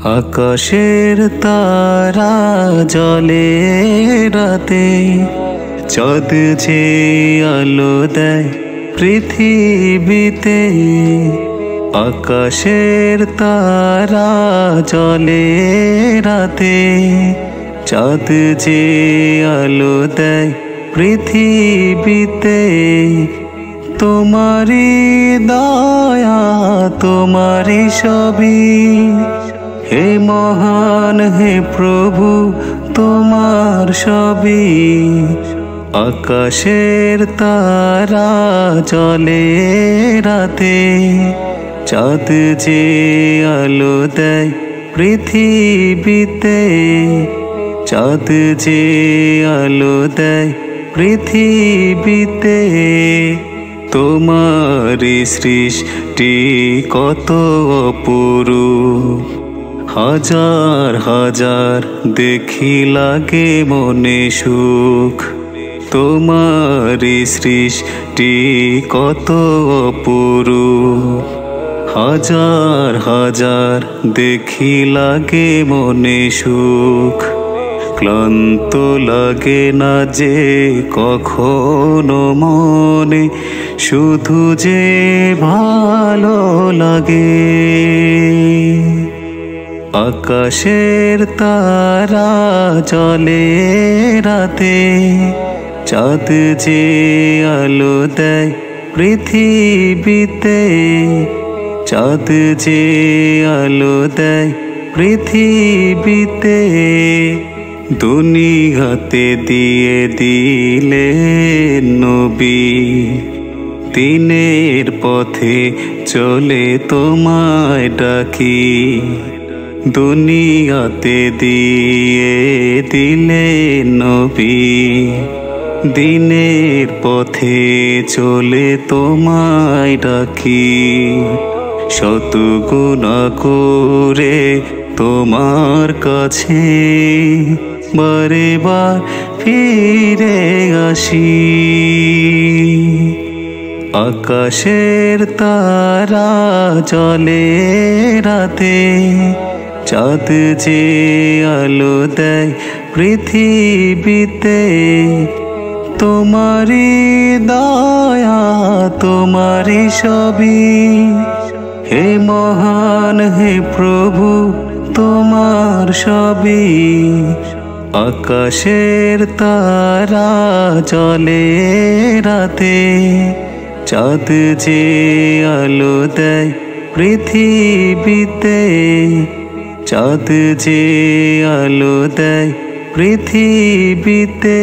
আকাশের তারা জলে রাতে, চাঁদ যে আলো দেয় পৃথিবীতে। আকাশের তারা জলে রাতে, চাঁদ যে আলো দেয় পৃথিবীতে। তোমারি দয়া তোমারি সবই, হে মহান হে প্রভু তোমার সবই। আকাশের তারা জলে রাতে, চাঁদ যে আলো দেয় পৃথিবীতে। চাঁদ যে আলো দেয় পৃথিবীতে। তোমারি সৃষ্টি কত অপরূপ, হাজার হাজার দেখি লাগে মনে সুখ। তোমারি সৃষ্টি কত অপরূপ, হাজার হাজার দেখি লাগে মনে সুখ। ক্লান্ত লাগে না যে কখনো মনে, শুধু যে ভালো লাগে। আকাশের তারা জলে রাতে, চাঁদ যে আলো দেয় পৃথিবীতে। চাঁদ যে আলো দেয় পৃথিবীতে। দুনিয়াতে দিয়ে দিলেন নবী, দিনের পথে চলে তোমায় ডাকি। দুনিয়াতে দিয়ে দিলেন নবী, দিনের পথে চলে তোমায় ডাকি। শত গুনাহ করে তোমার কাছে বারে বার ফিরে আসি। আকাশের তারা জলে রাতে, চাঁদ যে আলো দেয় পৃথিবীতে। তোমারি দয়া তোমারি সবই, হে মহান হে প্রভু তোমার সবই। আকাশের তারা জলে রাতে, চাঁদ যে আলো দেয় পৃথিবীতে। চাঁদ যে আলো দেয় পৃথিবীতে।